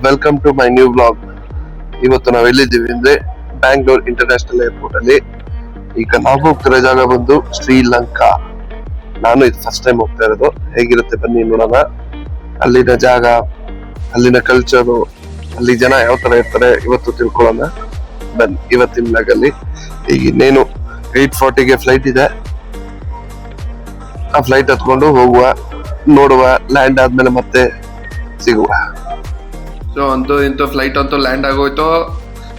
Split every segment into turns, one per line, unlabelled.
Welcome to my new blog. ಇವತ್ತು ನಾವು ಎಲ್ಲಿದ್ದೀವಿ ಅಂದ್ರೆ ಬ್ಯಾಂಗ್ಳೂರ್ ಇಂಟರ್ನ್ಯಾಷನಲ್ ಏರ್ಪೋರ್ಟ್ ಅಲ್ಲಿ. ಈಗ ನಾವು ಹೋಗ್ತಿರೋ ಜಾಗ ಬಂದು ಶ್ರೀಲಂಕಾ. ನಾನು ಇದು ಫಸ್ಟ್ ಟೈಮ್ ಹೋಗ್ತಾ ಇರೋದು. ಹೇಗಿರುತ್ತೆ ಬನ್ನಿ ನೋಡೋಣ. ಅಲ್ಲಿನ ಜಾಗ, ಅಲ್ಲಿನ ಕಲ್ಚರು, ಅಲ್ಲಿ ಜನ ಯಾವ ತರ ಇರ್ತಾರೆ ಇವತ್ತು ತಿಳ್ಕೊಳ್ಳೋಣ ಬನ್ನಿ ಇವತ್ತಿನ ಬ್ಲಾಗ್ ಅಲ್ಲಿ. ಈಗ ಇನ್ನೇನು 8:40ಗೆ ಫ್ಲೈಟ್ ಇದೆ. ಆ ಫ್ಲೈಟ್ ಹತ್ಕೊಂಡು ಹೋಗುವ, ನೋಡುವ, ಲ್ಯಾಂಡ್ ಆದ್ಮೇಲೆ ಮತ್ತೆ ಸಿಗುವ. ಸೊ ಅಂತೂ ಇಂತೂ ಫ್ಲೈಟ್ ಅಂತೂ ಲ್ಯಾಂಡ್ ಆಗೋಯ್ತು.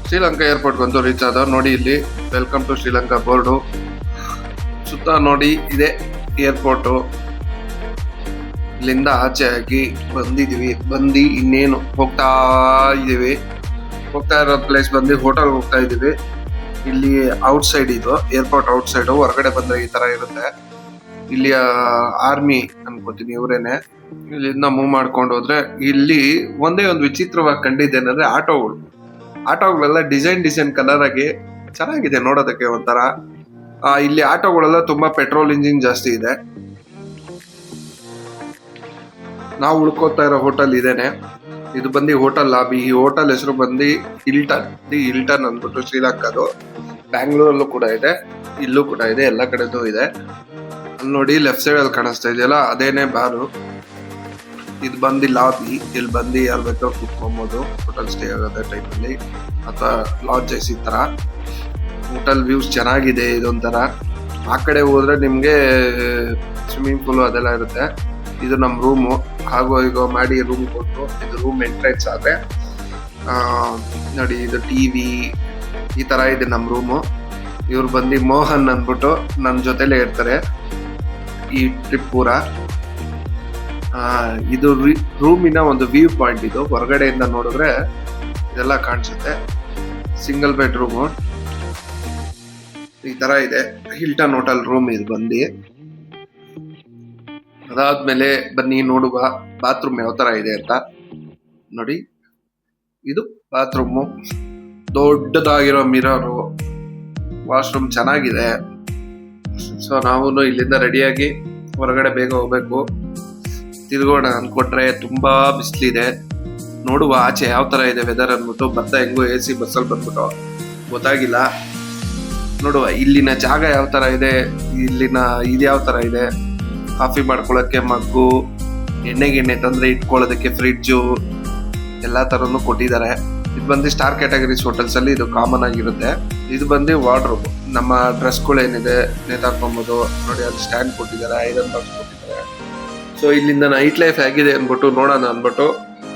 ಶ್ರೀಲಂಕಾ ಏರ್ಪೋರ್ಟ್ ಅಂತೂ ರೀಚ್ ಆದ. ನೋಡಿ ಇಲ್ಲಿ ವೆಲ್ಕಮ್ ಟು ಶ್ರೀಲಂಕಾ ಬೋರ್ಡು ಸುತ್ತ ನೋಡಿ ಇದೆ ಏರ್ಪೋರ್ಟು. ಇಲ್ಲಿಂದ ಆಚೆ ಆಗಿ ಬಂದು ಇನ್ನೇನು ಹೋಗ್ತಾ ಇದೀವಿ. ಹೋಗ್ತಾ ಇರೋ ಪ್ಲೇಸ್ ಬಂದು ಹೋಟೆಲ್ ಹೋಗ್ತಾ ಇದೀವಿ. ಇಲ್ಲಿ ಔಟ್ ಸೈಡ್ ಇದು ಏರ್ಪೋರ್ಟ್ ಔಟ್ ಸೈಡ್. ಹೊರಗಡೆ ಬಂದ್ರೆ ಈ ತರ ಇರುತ್ತೆ. ಇಲ್ಲಿ ಆರ್ಮಿ ಅನ್ಕೋತೀನಿ ಇವರೇನೆ. ಇಲ್ಲಿಂದ ಮೂವ್ ಮಾಡ್ಕೊಂಡು ಹೋದ್ರೆ ಇಲ್ಲಿ ಒಂದೇ ಒಂದು ವಿಚಿತ್ರವಾಗಿ ಕಂಡಿದ್ದೇನಂದ್ರೆ ಆಟೋಗಳೆಲ್ಲ ಡಿಸೈನ್ ಕಲರ್ ಆಗಿ ಚೆನ್ನಾಗಿದೆ ನೋಡೋದಕ್ಕೆ ಒಂಥರ. ಇಲ್ಲಿ ಆಟೋಗಳೆಲ್ಲ ತುಂಬಾ ಪೆಟ್ರೋಲ್ ಇಂಜಿನ್ ಜಾಸ್ತಿ ಇದೆ. ನಾವು ಉಳ್ಕೋತಾ ಇರೋ ಹೋಟೆಲ್ ಇದೇನೆ. ಇದು ಬಂದು ಹೋಟೆಲ್ ಲಾಬಿ. ಈ ಹೋಟೆಲ್ ಹೆಸರು ಬಂದು ಹಿಲ್ಟನ್ ಅಂದ್ಬಿಟ್ಟು ಶ್ರೀಲಂಕಾದು. ಬ್ಯಾಂಗ್ಳೂರಲ್ಲೂ ಕೂಡ ಇದೆ, ಇಲ್ಲೂ ಕೂಡ ಇದೆ, ಎಲ್ಲ ಕಡೆದು ಇದೆ. ಅಲ್ಲಿ ನೋಡಿ ಲೆಫ್ಟ್ ಸೈಡ್ ಅಲ್ಲಿ ಕಾಣಿಸ್ತಾ ಇದೆಯಲ್ಲ ಅದೇನೆ ಬಾರು. ಇದು ಬಂದು ಲಾಬಿ. ಇಲ್ಲಿ ಬಂದು ಯಾರು ಬೇಕಾದ್ರೂ ಕುತ್ಕೊಬಹುದು ಹೋಟೆಲ್ ಸ್ಟೇ ಆಗೋದ ಟೈಮಲ್ಲಿ, ಅಥವಾ ಲಾಡ್ಜಸ್ ಈ ತರ. ಹೋಟೆಲ್ ವ್ಯೂಸ್ ಚೆನ್ನಾಗಿದೆ. ಇದೊಂಥರ ಆ ಕಡೆ ಹೋದ್ರೆ ನಿಮ್ಗೆ ಸ್ವಿಮ್ಮಿಂಗ್ ಪೂಲ್ ಅದೆಲ್ಲ ಇರುತ್ತೆ. ಇದು ನಮ್ ರೂಮು. ಹಾಗೂ ಈಗ ಮಾಡಿ ರೂಮ್ ಕೊಟ್ಟು ಇದು ರೂಮ್ ಎಂಟ್ರೆನ್ಸ್ ಆದ್ರೆ ನೋಡಿ ಇದು ಟಿವಿ ಈ ತರ ಇದೆ ನಮ್ ರೂಮು. ಇವ್ರು ಬಂದು ಮೋಹನ್ ಅಂದ್ಬಿಟ್ಟು ನನ್ನ ಜೊತೆಲೇ ಇರ್ತಾರೆ ಈ ಟ್ರಿಪ್ ಪೂರ. ಇದು ರೂಮಿನ ಒಂದು ವ್ಯೂ ಪಾಯಿಂಟ್. ಇದು ಹೊರಗಡೆಯಿಂದ ನೋಡಿದ್ರೆ ಇದೆಲ್ಲ ಕಾಣಿಸುತ್ತೆ. ಸಿಂಗಲ್ ಬೆಡ್ ರೂಮು ಈ ತರ ಇದೆ. ಹಿಲ್ಟನ್ ಹೋಟೆಲ್ ರೂಮ್ ಇದು ಬಂದು. ಅದಾದ್ಮೇಲೆ ಬನ್ನಿ ನೋಡುವ ಬಾತ್ರೂಮ್ ಯಾವ ತರ ಇದೆ ಅಂತ. ನೋಡಿ ಇದು ಬಾತ್ರೂಮು. ದೊಡ್ಡದಾಗಿರೋ ಮಿರರು, ವಾಶ್ರೂಮ್ ಚೆನ್ನಾಗಿದೆ. ಸೊ ನಾವು ಇಲ್ಲಿಂದ ರೆಡಿಯಾಗಿ ಹೊರಗಡೆ ಬೇಗ ಹೋಗ್ಬೇಕು. ತಿರ್ಗೋಣ ಅನ್ಕೊಟ್ರೆ ತುಂಬಾ ಬಿಸಿಲಿದೆ. ನೋಡುವ ಆಚೆ ಯಾವ ತರ ಇದೆ ವೆದರ್ ಅಂದ್ಬಿಟ್ಟು. ಹೆಂಗೋ AC ಬಸ್ಸಲ್ಲಿ ಬಂದ್ಬಿಟ್ಟು ಗೊತ್ತಾಗಿಲ್ಲ. ನೋಡುವ ಇಲ್ಲಿನ ಜಾಗ ಯಾವ ತರ ಇದೆ, ಇಲ್ಲಿನ ಇದು ಯಾವ ತರ ಇದೆ. ಕಾಫಿ ಮಾಡ್ಕೊಳ್ಳೋಕೆ ಮಗ್ಗು, ಎಣ್ಣೆ ತಂದ್ರೆ ಇಟ್ಕೊಳ್ಳೋದಕ್ಕೆ ಫ್ರಿಡ್ಜು ಎಲ್ಲಾ ತರನು ಕೊಟ್ಟಿದ್ದಾರೆ. ಇದು ಬಂದು ಸ್ಟಾರ್ ಕ್ಯಾಟಗರೀಸ್ ಹೋಟೆಲ್ಸ್ ಅಲ್ಲಿ ಇದು ಕಾಮನ್ ಆಗಿರುತ್ತೆ. ಇದು ಬಂದು ವಾರ್ಡ್ರೋಬ್. ನಮ್ಮ ಡ್ರೆಸ್ಗಳೇನಿದೆ ನೇತಾಕೊಂಬೋದು. ನೋಡಿ ಅಲ್ಲಿ ಸ್ಟ್ಯಾಂಡ್ ಕೊಟ್ಟಿದ್ದಾರೆ, ಐರನ್ ಬಾಕ್ಸ್ ಕೊಟ್ಟಿದ್ದಾರೆ. ಸೊ ಇಲ್ಲಿಂದ ನೈಟ್ ಲೈಫ್ ಹೇಗಿದೆ ಅನ್ಬಿಟ್ಟು ನೋಡೋಣ ಅನ್ಬಿಟ್ಟು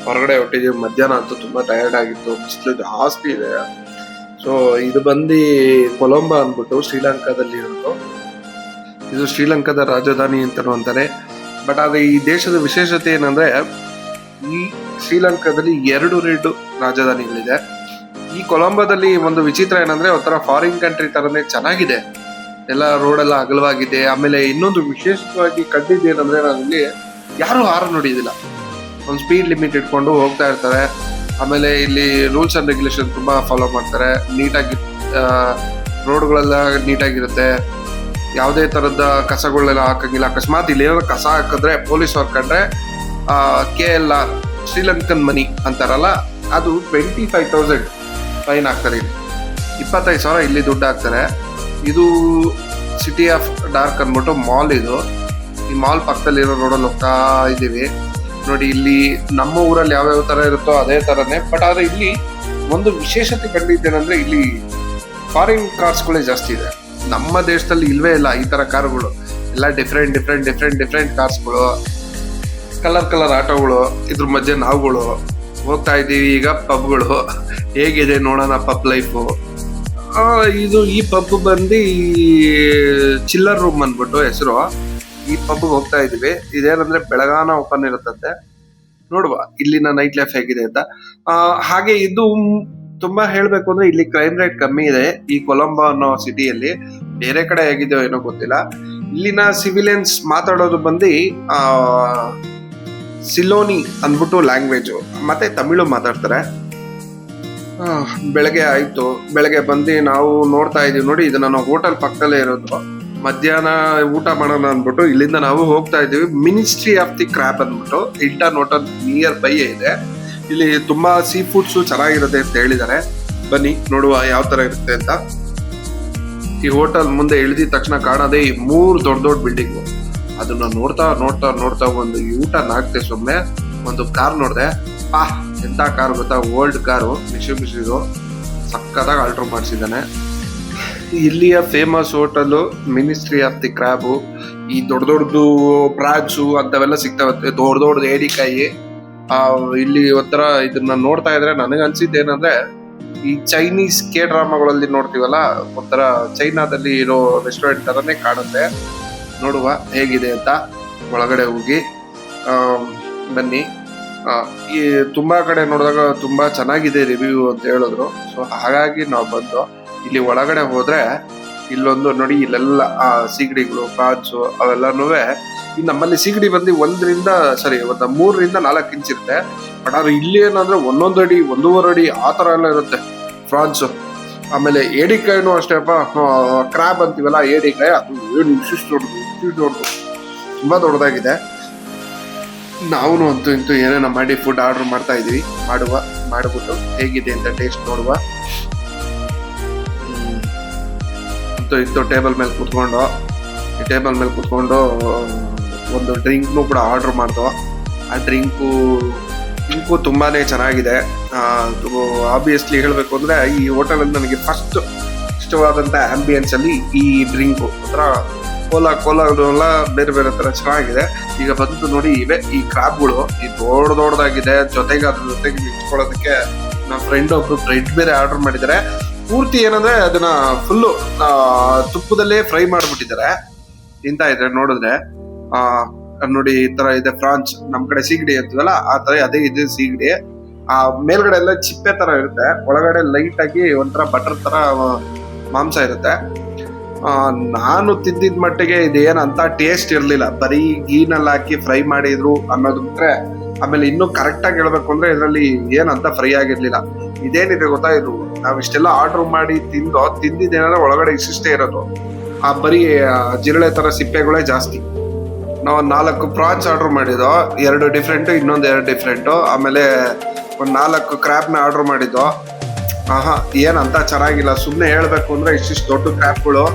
ಹೊರಗಡೆ ಹೊಟ್ಟಿದ್ದೀವಿ. ಮಧ್ಯಾಹ್ನ ಅಂತೂ ತುಂಬಾ ಟಯರ್ಡ್ ಆಗಿತ್ತು, ಬಿಸಿಲು ಜಾಸ್ತಿ ಇದೆ. ಸೊ ಇದು ಬಂದು ಕೊಲಂಬೋ ಅನ್ಬಿಟ್ಟು ಶ್ರೀಲಂಕಾದಲ್ಲಿ ಇರೋದು. ಇದು ಶ್ರೀಲಂಕಾದ ರಾಜಧಾನಿ ಅಂತಾನು ಅಂತಾರೆ. ಬಟ್ ಆದ್ರೆ ಈ ದೇಶದ ವಿಶೇಷತೆ ಏನಂದ್ರೆ ಈ ಶ್ರೀಲಂಕಾದಲ್ಲಿ ಎರಡು ರಾಜಧಾನಿಗಳಿದೆ. ಈ ಕೊಲಂಬೋದಲ್ಲಿ ಒಂದು ವಿಚಿತ್ರ ಏನಂದ್ರೆ ಒಂಥರ ಫಾರಿನ್ ಕಂಟ್ರಿ ತರನೇ ಚೆನ್ನಾಗಿದೆ. ಎಲ್ಲ ರೋಡ್ ಎಲ್ಲ ಅಗಲವಾಗಿದೆ. ಆಮೇಲೆ ಇನ್ನೊಂದು ವಿಶೇಷವಾಗಿ ಕಂಡಿದ್ದೇನಂದ್ರೆ ನಾನು ಇಲ್ಲಿ ಯಾರು ಹಾರನ್ ನೋಡಿದಿಲ್ಲ. ಒಂದು ಸ್ಪೀಡ್ ಲಿಮಿಟ್ ಇಟ್ಕೊಂಡು ಹೋಗ್ತಾ ಇರ್ತಾರೆ. ಆಮೇಲೆ ಇಲ್ಲಿ ರೂಲ್ಸ್ ಅಂಡ್ ರೆಗ್ಯುಲೇಷನ್ ತುಂಬಾ ಫಾಲೋ ಮಾಡ್ತಾರೆ. ನೀಟಾಗಿ ರೋಡ್ಗಳೆಲ್ಲ ನೀಟಾಗಿರುತ್ತೆ. ಯಾವುದೇ ತರದ ಕಸಗಳೆಲ್ಲ ಹಾಕಂಗಿಲ್ಲ. ಅಕಸ್ಮಾತ್ ಇಲ್ಲಿ ಏನಾದ್ರು ಕಸ ಹಾಕಿದ್ರೆ ಪೊಲೀಸ್ ಅವ್ರು ಕಂಡ್ರೆ KLR ಶ್ರೀಲಂಕನ್ ಮನಿ ಅಂತಾರಲ್ಲ, ಅದು 25,000 ಫೈನ್ ಹಾಕ್ತಾರೆ. ಇಲ್ಲಿ 25,000 ಇಲ್ಲಿ ದುಡ್ಡು ಹಾಕ್ತಾರೆ. ಇದು ಸಿಟಿ ಆಫ್ ಡಾರ್ಕ್ ಅಂದ್ಬಿಟ್ಟು ಮಾಲ್. ಇದು ಈ ಮಾಲ್ ಪಕ್ಕದಲ್ಲಿರೋ ರೋಡಲ್ಲಿ ಹೋಗ್ತಾ ಇದ್ದೀವಿ. ನೋಡಿ ಇಲ್ಲಿ ನಮ್ಮ ಊರಲ್ಲಿ ಯಾವ್ಯಾವ ತರ ಇರುತ್ತೋ ಅದೇ ತರನೇ. ಬಟ್ ಆದ್ರೆ ಇಲ್ಲಿ ಒಂದು ವಿಶೇಷತೆ ಕಂಡಿದ್ದೇನೆಂದ್ರೆ ಇಲ್ಲಿ ಫಾರಿನ್ ಕಾರ್ಸ್ಗಳೇ ಜಾಸ್ತಿ ಇದೆ. ನಮ್ಮ ದೇಶದಲ್ಲಿ ಇಲ್ವೇ ಇಲ್ಲ ಈ ತರ ಕಾರುಗಳು. ಎಲ್ಲ ಡಿಫ್ರೆಂಟ್ ಕಾರ್ಸ್ಗಳು, ಕಲರ್ ಆಟೋಗಳು. ಇದ್ರ ಮಧ್ಯೆ ನಾವುಗಳು ಹೋಗ್ತಾ ಇದ್ದೀವಿ. ಈಗ ಪಬ್ಗಳು ಹೇಗಿದೆ ನೋಡೋಣ ಪಬ್ ಲೈಫು. ಈ ಪಬ್ ಬಂದು ಚಿಲ್ಲರ್ ರೂಮ್ ಅಂದ್ಬಿಟ್ಟು ಹೆಸರು. ಈ ಪಬ್ಗೆ ಹೋಗ್ತಾ ಇದೀವಿ. ಇದೇನಂದ್ರೆ ಬೆಳಗಾನ ಓಪನ್ ಇರುತ್ತಂತೆ. ನೋಡುವ ಇಲ್ಲಿನ ನೈಟ್ ಲೈಫ್ ಹೇಗಿದೆ ಅಂತ. ಹಾಗೆ ಇದು ತುಂಬಾ ಹೇಳ್ಬೇಕು ಅಂದ್ರೆ ಇಲ್ಲಿ ಕ್ರೈಮ್ ರೇಟ್ ಕಮ್ಮಿ ಇದೆ ಈ ಕೊಲಂಬೋ ಅನ್ನೋ ಸಿಟಿಯಲ್ಲಿ. ಬೇರೆ ಕಡೆ ಹೇಗಿದೆಯೋ ಏನೋ ಗೊತ್ತಿಲ್ಲ. ಇಲ್ಲಿನ ಸಿವಿಲಿಯನ್ಸ್ ಮಾತಾಡೋದು ಬಂದು ಸಿಲೋನಿ ಅಂದ್ಬಿಟ್ಟು ಲ್ಯಾಂಗ್ವೇಜು, ಮತ್ತೆ ತಮಿಳು ಮಾತಾಡ್ತಾರೆ. ಬೆಳಗ್ಗೆ ಆಯ್ತು. ಬೆಳಗ್ಗೆ ಬಂದು ನಾವು ನೋಡ್ತಾ ಇದೀವಿ. ನೋಡಿ ಇದು ನನ್ನ ಹೋಟೆಲ್ ಪಕ್ಕದಲ್ಲೇ ಇರೋದು. ಮಧ್ಯಾಹ್ನ ಊಟ ಮಾಡೋಣ ಅಂದ್ಬಿಟ್ಟು ಇಲ್ಲಿಂದ ನಾವು ಹೋಗ್ತಾ ಇದೀವಿ. ಮಿನಿಸ್ಟ್ರಿ ಆಫ್ ದಿ ಕ್ರಾಬ್ ಅಂದ್ಬಿಟ್ಟು ಹಿಲ್ಟನ್ ಹೋಟೆಲ್ ನಿಯರ್ ಬೈ ಇದೆ. ಇಲ್ಲಿ ತುಂಬಾ ಸೀ ಫುಡ್ಸ್ ಚೆನ್ನಾಗಿರುತ್ತೆ ಅಂತ ಹೇಳಿದ್ದಾರೆ. ಬನ್ನಿ ನೋಡುವ ಯಾವ ತರ ಇರುತ್ತೆ ಅಂತ. ಈ ಹೋಟೆಲ್ ಮುಂದೆ ಇಳಿದಿದ ತಕ್ಷಣ ಕಾಣೋದೇ ಈ 3 ದೊಡ್ಡ ದೊಡ್ಡ ಬಿಲ್ಡಿಂಗ್. ಅದನ್ನ ನೋಡ್ತಾ ನೋಡ್ತಾ ನೋಡ್ತಾ ಒಂದು ಊಟ ನಾಗ್ತೆ ಸುಮ್ಮನೆ ಒಂದು ಕಾರ್ ನೋಡ್ದೆ. ಎಂತ ಕಾರ್ ಗೊತ್ತಾ, ಓಲ್ಡ್ ಕಾರು, ಮಿಶಿದು ಸಕ್ಕತ್ತಾಗಿ ಆಲ್ಟ್ರ್ ಮಾಡಿಸಿದ್ದಾನೆ. ಇಲ್ಲಿಯ famous hotel Ministry of the Crab. ಈ ದೊಡ್ಡ ದೊಡ್ಡದು ಪ್ರಾನ್ಸು ಅಂತವೆಲ್ಲ ಸಿಗ್ತಾವೆ, ದೊಡ್ಡ ದೊಡ್ಡದು ಏಡಿಕಾಯಿ. ಇಲ್ಲಿ ಒಂಥರ ಇದನ್ನ ನೋಡ್ತಾ ಇದ್ರೆ ನನಗೆ ಅನ್ಸಿದ್ದೇನಂದ್ರೆ ಈ ಚೈನೀಸ್ ಡ್ರಾಮಾಗಳಲ್ಲಿ ನೋಡ್ತೀವಲ್ಲ, ಒಂಥರ ಚೈನಾದಲ್ಲಿ ಇರೋ ರೆಸ್ಟೋರೆಂಟ್ ತರನೇ ಕಾಣುತ್ತೆ. ನೋಡುವ ಹೇಗಿದೆ ಅಂತ ಒಳಗಡೆ ಹೋಗಿ. ಬನ್ನಿ. ಈ ತುಂಬಾ ಕಡೆ ನೋಡಿದಾಗ ತುಂಬಾ ಚೆನ್ನಾಗಿದೆ ರಿವ್ಯೂ ಅಂತ ಹೇಳಿದ್ರು. ಸೊ ಹಾಗಾಗಿ ನಾವು ಬಂದು ಇಲ್ಲಿ ಒಳಗಡೆ ಹೋದ್ರೆ ಇಲ್ಲೊಂದು ನೋಡಿ, ಇಲ್ಲೆಲ್ಲ ಸೀಗಡಿಗಳು, ಪ್ರಾನ್ಸು ಅವೆಲ್ಲನೂ. ಈ ನಮ್ಮಲ್ಲಿ ಸೀಗಡಿ ಬಂದು 1 ರಿಂದ 3 ರಿಂದ 4 ಇಂಚ್ ಇರುತ್ತೆ. ಬಟ್ ಆದ್ರೆ ಇಲ್ಲಿ ಏನಂದ್ರೆ 1 ಅಡಿ 1.5 ಅಡಿ ಆ ತರ ಎಲ್ಲ ಇರುತ್ತೆ ಫ್ರಾನ್ಸ್. ಆಮೇಲೆ ಏಡಿಕಾಯಿನೂ ಅಷ್ಟೇಪ್ಪ, ಕ್ರಾಬ್ ಅಂತೀವಲ್ಲ ಏಡಿಕಾಯಿ, ಅದು ಏನು ಇಷ್ಟು ದೊಡ್ಡದು, ತುಂಬಾ ದೊಡ್ಡದಾಗಿದೆ. ನಾವು ಅಂತೂ ಇಂತೂ ಏನೇನೋ ಮಾಡಿ ಫುಡ್ ಆರ್ಡರ್ ಮಾಡ್ತಾ ಇದೀವಿ. ಮಾಡ್ಬಿಟ್ಟು ಹೇಗಿದೆ ಅಂತ ಟೇಸ್ಟ್ ನೋಡುವ. ಅಂತೂ ಟೇಬಲ್ ಮೇಲೆ ಕೂತ್ಕೊಂಡು ಒಂದು ಡ್ರಿಂಕ್ನು ಕೂಡ ಆರ್ಡರ್ ಮಾಡ್ದೋ. ಆ ಡ್ರಿಂಕು ತುಂಬಾನೇ ಚೆನ್ನಾಗಿದೆ. ಆಬ್ವಿಯಸ್ಲಿ ಹೇಳಬೇಕು ಅಂದ್ರೆ ಈ ಹೋಟೆಲಲ್ಲಿ ನನಗೆ ಫಸ್ಟ್ ಇಷ್ಟವಾದಂತ ಆಂಬಿಯನ್ಸ್ ಅಲ್ಲಿ ಈ ಡ್ರಿಂಕು ಒಂಥರ ಕೋಲಾಗಳೆಲ್ಲ ಬೇರೆ ಬೇರೆ ತರ ಚೆನ್ನಾಗಿದೆ. ಈಗ ಬಂದು ನೋಡಿ, ಇವೆ ಈ ಕ್ರಾಬ್ಗಳು ಈ ದೊಡ್ಡದಾಗಿದೆ. ಜೊತೆಗೆ ಅದ್ರ ಜೊತೆಗೆ ನಿಂತ್ಕೊಳ್ಳೋದಕ್ಕೆ ನಮ್ಮ ಫ್ರೆಂಡ್ ಒಬ್ರು ಬ್ರೆಡ್ ಬೇರೆ ಆರ್ಡರ್ ಮಾಡಿದ್ದಾರೆ. ಪೂರ್ತಿ ಏನಂದ್ರೆ ಅದನ್ನ ಫುಲ್ಲು ತುಪ್ಪದಲ್ಲೇ ಫ್ರೈ ಮಾಡ್ಬಿಟ್ಟಿದ್ದಾರೆ. ತಿಂತಾ ಇದ್ರೆ ನೋಡಿದ್ರೆ ನೋಡಿ ಈ ತರ ಇದೆ ಫ್ರಾನ್ಸ್. ನಮ್ ಕಡೆ ಸೀಗಡಿ ಅಂತೀವಲ್ಲ ಆ ತರ ಅದೇ ಇದೆ ಸೀಗಡಿ. ಮೇಲ್ಗಡೆ ಎಲ್ಲ ಚಿಪ್ಪೆ ತರ ಇರುತ್ತೆ, ಒಳಗಡೆ ಲೈಟ್ ಆಗಿ ಒಂಥರ ಬಟರ್ ತರ ಮಾಂಸ ಇರುತ್ತೆ. ನಾನು ತಿಂದಿದ್ ಮಟ್ಟಿಗೆ ಇದೇನಂತ ಟೇಸ್ಟ್ ಇರ್ಲಿಲ್ಲ, ಬರೀ ಗೀನಲ್ಲಿ ಹಾಕಿ ಫ್ರೈ ಮಾಡಿದ್ರು ಅನ್ನೋದು ಬಿಟ್ರೆ. ಆಮೇಲೆ ಇನ್ನೂ ಕರೆಕ್ಟ್ ಆಗಿ ಹೇಳ್ಬೇಕು ಅಂದ್ರೆ ಇದರಲ್ಲಿ ಏನಂತ ಫ್ರೈ ಆಗಿರ್ಲಿಲ್ಲ. ಇದೇನಿದೆ ಗೊತ್ತಾ, ಇದು ನಾವ್ ಇಷ್ಟೆಲ್ಲ ಆರ್ಡರ್ ಮಾಡಿ ತಿಂದಿದ್ದೇನಾದ್ರೆ ಒಳಗಡೆ ಇಷ್ಟೇ ಇರೋದು, ಬರೀ ಜಿರಳೆ ತರ ಸಿಪ್ಪೆಗಳೇ ಜಾಸ್ತಿ. ನಾವು 4 ಪ್ರಾನ್ಸ್ ಆರ್ಡರ್ ಮಾಡಿದ್ದು, 2 ಡಿಫ್ರೆಂಟ್, ಇನ್ನೊಂದು 2 ಡಿಫ್ರೆಂಟ್. ಆಮೇಲೆ ಒಂದು 4 ಕ್ರ್ಯಾಬ್ನ ಆರ್ಡರ್ ಮಾಡಿದ್ದು. ಏನಂತ ಚೆನ್ನಾಗಿಲ್ಲ. ಸುಮ್ಮನೆ ಹೇಳ್ಬೇಕು ಅಂದ್ರೆ ಇಷ್ಟಿಷ್ಟು ದೊಡ್ಡ ಕ್ರ್ಯಾಬ್ಗಳು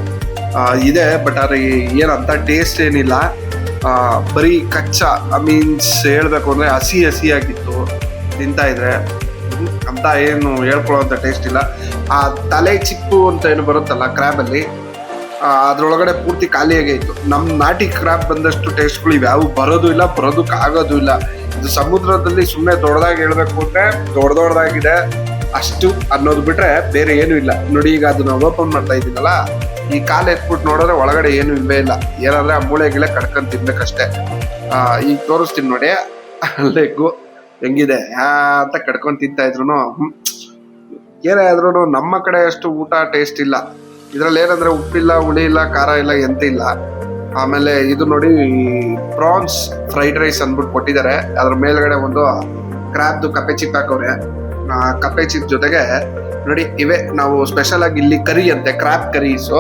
ಇದೆ, ಬಟ್ ಅದ್ರ ಏನಂತ ಟೇಸ್ಟ್ ಏನಿಲ್ಲ. ಬರೀ ಕಚ್ಚಾ, ಮೀನ್ಸ್ ಹೇಳ್ಬೇಕು ಅಂದ್ರೆ ಹಸಿ ಆಗಿತ್ತು. ತಿಂತಾ ಇದ್ರೆ ಅಂತ ಏನು ಹೇಳ್ಕೊಳ್ಳೋಂಥ ಟೇಸ್ಟ್ ಇಲ್ಲ. ಆ ತಲೆ ಚಿಪ್ಪು ಅಂತ ಏನು ಬರುತ್ತಲ್ಲ ಕ್ರ್ಯಾಬಲ್ಲಿ, ಅದ್ರೊಳಗಡೆ ಪೂರ್ತಿ ಖಾಲಿಯಾಗೇ ಇತ್ತು. ನಮ್ಮ ನಾಟಿ ಕ್ರಾಬ್ ಬಂದಷ್ಟು ಟೇಸ್ಟ್ಗಳು ಇವ್ಯಾವು ಬರೋದಕ್ಕಾಗೋದು ಇಲ್ಲ. ಇದು ಸಮುದ್ರದಲ್ಲಿ ಸುಮ್ಮನೆ ದೊಡ್ಡದಾಗಿ ಹೇಳ್ಬೇಕು ಅಂದ್ರೆ ದೊಡ್ಡದಾಗಿದೆ ಅಷ್ಟು ಅನ್ನೋದು ಬಿಟ್ರೆ ಬೇರೆ ಏನು ಇಲ್ಲ. ನೋಡಿ, ಈಗ ಅದನ್ನ ಓಪನ್ ಮಾಡ್ತಾ ಇದ್ದೀನಲ್ಲ, ಈ ಕಾಲು ಎತ್ಬಿಟ್ಟು ನೋಡಿದ್ರೆ ಒಳಗಡೆ ಏನು ಇಲ್ವೇ ಇಲ್ಲ. ಏನಾದ್ರೆ ಆ ಮೂಳೆ ಗಿಳೆ ಕಡ್ಕೊಂಡ್ ತಿನ್ಬೇಕಷ್ಟೇ. ಈಗ ತೋರಿಸ್ತೀನಿ ನೋಡಿ, ಲೆಗ್ಗು ಹೆಂಗಿದೆ ಅಂತ ಕಡ್ಕೊಂಡ್ ತಿಂತಾ ಇದ್ರು. ಏನೇ ಆದ್ರೂ ನಮ್ಮ ಕಡೆ ಅಷ್ಟು ಊಟ ಟೇಸ್ಟ್ ಇಲ್ಲ. ಇದ್ರಲ್ಲಿ ಏನಂದ್ರೆ ಉಪ್ಪಿಲ್ಲ, ಹುಳಿ ಇಲ್ಲ, ಖಾರ ಇಲ್ಲ, ಎಂತ ಇಲ್ಲ. ಆಮೇಲೆ ಇದು ನೋಡಿ, ಪ್ರಾನ್ಸ್ ಫ್ರೈಡ್ ರೈಸ್ ಅಂದ್ಬಿಟ್ಟು ಕೊಟ್ಟಿದ್ದಾರೆ. ಅದ್ರ ಮೇಲ್ಗಡೆ ಒಂದು ಕ್ರಾಬ್ದು ಕಪ್ಪೆ ಚಿಪ್ ಹಾಕವ್ರೆ. ಕಪ್ಪೆ ಚಿಪ್ ಜೊತೆಗೆ ನೋಡಿ ಇವೆ ನಾವು ಸ್ಪೆಷಲ್ ಆಗಿ ಇಲ್ಲಿ ಕರಿ ಅಂತೆ, ಕ್ರಾಬ್ ಕರೀಸು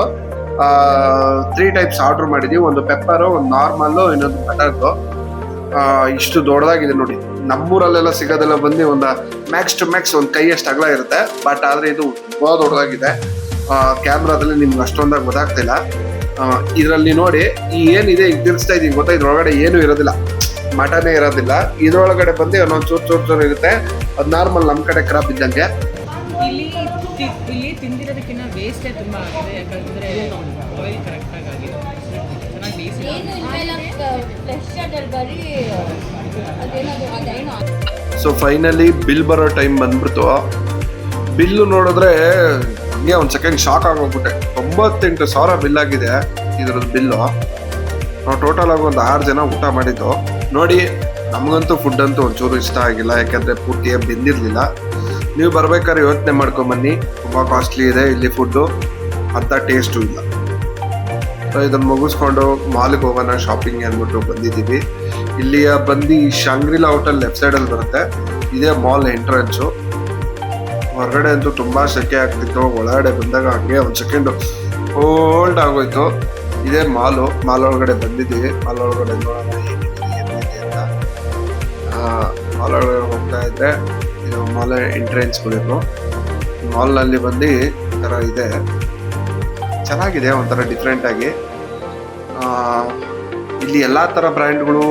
3 ಟೈಪ್ಸ್ ಆರ್ಡರ್ ಮಾಡಿದೀವಿ. ಒಂದು ಪೆಪ್ಪರು, ಒಂದು ನಾರ್ಮಲ್ಲು, ಇನ್ನೊಂದು ಬಟರ್ದು. ಇಷ್ಟು ದೊಡ್ಡದಾಗಿದೆ ನೋಡಿ. ನಮ್ಮೂರಲ್ಲೆಲ್ಲ ಸಿಗೋದೆಲ್ಲ ಬಂದು ಒಂದು ಮ್ಯಾಕ್ಸ್ ಟು ಮ್ಯಾಕ್ಸ್ ಒಂದು ಕೈಯಷ್ಟು ಅಗಲ ಇರುತ್ತೆ. ಬಟ್ ಆದ್ರೆ ಇದು ತುಂಬಾ ದೊಡ್ಡದಾಗಿದೆ. ಕ್ಯಾಮ್ರಾದಲ್ಲಿ ನಿಮ್ಗೆ ಅಷ್ಟೊಂದಾಗಿ ಗೊತ್ತಾಗ್ತಿಲ್ಲ. ಇದರಲ್ಲಿ ನೋಡಿ, ಈ ಏನಿದೆ ಈಗ ತಿರ್ಸ್ತಾ ಇದೀನಿ ಗೊತ್ತಾ, ಇದ್ರೊಳಗಡೆ ಏನು ಇರೋದಿಲ್ಲ, ಮಟನೇ ಇರೋದಿಲ್ಲ. ಇದ್ರೊಳಗಡೆ ಬಂದು ಒಂದೊಂದು ಚೂರು ಇರುತ್ತೆ. ಅದು ನಾರ್ಮಲ್ ನಮ್ಮ ಕಡೆ ಕ್ರಾಬ್ ಇದ್ದಂಗೆ.
ಇಲ್ಲಿ ತಿಂದಿರೋದಕ್ಕಿಂತ ವೇಸ್ಟೇ ತುಂಬ ಆಗಿದೆ, ಯಾಕಂದರೆ ಆಯಿಲ್ ಕರೆಕ್ಟಾಗಿ ಆಗಿದೆ, ಚೆನ್ನಾಗಿ ಬೇಯಿಸಿ.
ಸೊ ಫೈನಲಿ ಬಿಲ್ ಬರೋ ಟೈಮ್ ಬಂದ್ಬಿಡ್ತು. ಬಿಲ್ಲು ನೋಡಿದ್ರೆ ಹಂಗೆ ಒಂದು ಸೆಕೆಂಡ್ ಶಾಕ್ ಆಗೋಗ್ಬಿಟ್ಟೆ. 98,000 ಬಿಲ್ ಆಗಿದೆ ಇದ್ರದ್ದು ಬಿಲ್ಲು. ನಾವು ಟೋಟಲ್ ಆಗಿ ಒಂದು 6 ಜನ ಊಟ ಮಾಡಿದ್ದು. ನೋಡಿ, ನಮಗಂತೂ ಫುಡ್ ಅಂತೂ ಒಂಚೂರು ಇಷ್ಟ ಆಗಿಲ್ಲ, ಯಾಕಂದ್ರೆ ಪೂರ್ತಿಯಾಗಿ ಬೆಂದಿರಲಿಲ್ಲ. ನೀವು ಬರ್ಬೇಕಾದ್ರೆ ಯೋಚನೆ ಮಾಡ್ಕೊಂಬನ್ನಿ, ತುಂಬ ಕಾಸ್ಟ್ಲಿ ಇದೆ ಇಲ್ಲಿ ಫುಡ್ಡು, ಅಂಥ ಟೇಸ್ಟು ಇಲ್ಲ. ಸೊ ಇದನ್ನು ಮುಗಿಸ್ಕೊಂಡು ಮಾಲ್ಗೆ ಹೋಗೋಣ ಶಾಪಿಂಗ್ ಅಂದ್ಬಿಟ್ಟು ಬಂದಿದ್ದೀವಿ. ಇಲ್ಲಿಯ ಬಂದು ಶಾಂಗ್ರಿಲಾ ಹೋಟೆಲ್ ಲೆಫ್ಟ್ ಸೈಡಲ್ಲಿ ಬರುತ್ತೆ. ಇದೇ ಮಾಲ್ ಎಂಟ್ರೆನ್ಸು. ಹೊರಗಡೆ ಅಂತೂ ತುಂಬ ಸೆಕೆ ಆಗ್ತಿತ್ತು, ಒಳಗಡೆ ಬಂದಾಗ ಹಂಗೆ ಒಂದು ಸೆಕೆಂಡು ಹೋಲ್ಡ್ ಆಗೋಯ್ತು. ಇದೇ ಮಾಲ್ ಒಳಗಡೆ ಬಂದಿದ್ದೀವಿ. ಮಾಲ್ ಒಳಗಡೆ ನೋಡೋಣ ಹೇಗಿದೆ ಅಂತ. ಮಾಲ್ ಒಳಗಡೆ ಹೋಗ್ತಾ ಇದ್ರೆ ಇದು ಮಾಲ್ ಎಂಟ್ರೆನ್ಸ್ಗಳಿವು. ಮಾಲ್ನಲ್ಲಿ ಬಂದು ಈ ಥರ ಇದೆ, ಚೆನ್ನಾಗಿದೆ ಒಂಥರ ಡಿಫ್ರೆಂಟ್ ಆಗಿ. ಇಲ್ಲಿ ಎಲ್ಲಾ ತರ ಬ್ರ್ಯಾಂಡ್ಗಳು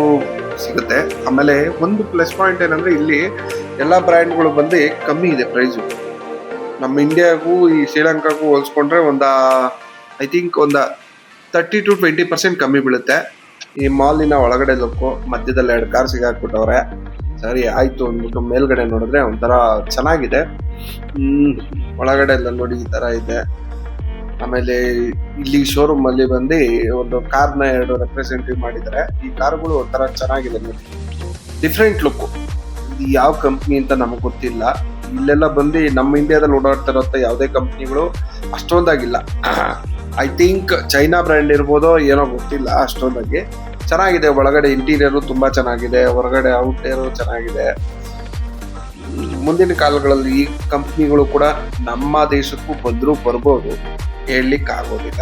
ಸಿಗುತ್ತೆ. ಆಮೇಲೆ ಒಂದು ಪ್ಲಸ್ ಪಾಯಿಂಟ್ ಏನಂದ್ರೆ ಇಲ್ಲಿ ಎಲ್ಲಾ ಬ್ರ್ಯಾಂಡ್ಗಳು ಬಂದು ಕಮ್ಮಿ ಇದೆ ಪ್ರೈಸು. ನಮ್ಮ ಇಂಡಿಯಾಗೂ ಈ ಶ್ರೀಲಂಕಾಗೂ ಹೋಲಿಸ್ಕೊಂಡ್ರೆ ಐ ಥಿಂಕ್ 30-20% ಕಮ್ಮಿ ಬೀಳುತ್ತೆ. ಈ ಮಾಲಿನ ಒಳಗಡೆ ಲುಕ್ಕು, ಮಧ್ಯದಲ್ಲಿ 2 ಕಾರ್ ಸಿಗಾಕ್ಬಿಟ್ಟವ್ರೆ. ಸರಿ ಆಯ್ತು ಅಂದ್ಬಿಟ್ಟು ಮೇಲ್ಗಡೆ ನೋಡಿದ್ರೆ ಒಂಥರ ಚೆನ್ನಾಗಿದೆ. ಒಳಗಡೆ ಎಲ್ಲ ನೋಡಿ ಈ ತರ ಇದೆ. ಆಮೇಲೆ ಇಲ್ಲಿ ಶೋರೂಮ್ ಅಲ್ಲಿ ಬಂದು ಒಂದು ಕಾರ್ನ 2 ರೆಪ್ರೆಸೆಂಟೇಟಿವ್ ಮಾಡಿದ್ದಾರೆ. ಈ ಕಾರ್ಗಳು ಒಂಥರ ಚೆನ್ನಾಗಿದೆ ನೋಡಿ, ಡಿಫ್ರೆಂಟ್ ಲುಕ್. ಯಾವ ಕಂಪ್ನಿ ಅಂತ ನಮಗೆ ಗೊತ್ತಿಲ್ಲ. ಇಲ್ಲೆಲ್ಲ ಬಂದು ನಮ್ಮ ಇಂಡಿಯಾದಲ್ಲಿ ಓಡಾಡ್ತಿರೋಂಥ ಯಾವುದೇ ಕಂಪ್ನಿಗಳು ಅಷ್ಟೊಂದಾಗಿಲ್ಲ. ಐ ಥಿಂಕ್ ಚೈನಾ ಬ್ರ್ಯಾಂಡ್ ಇರ್ಬೋದೋ ಏನೋ ಗೊತ್ತಿಲ್ಲ. ಅಷ್ಟೊಂದಾಗಿ ಚೆನ್ನಾಗಿದೆ. ಒಳಗಡೆ ಇಂಟೀರಿಯರು ತುಂಬಾ ಚೆನ್ನಾಗಿದೆ, ಹೊರಗಡೆ ಔಟ್ಡೇರು ಚೆನ್ನಾಗಿದೆ. ಮುಂದಿನ ಕಾಲಗಳಲ್ಲಿ ಈ ಕಂಪ್ನಿಗಳು ಕೂಡ ನಮ್ಮ ದೇಶಕ್ಕೂ ಬರ್ಬೋದು, ಹೇಳಲಿಕ್ಕೆ ಆಗೋದಿಲ್ಲ.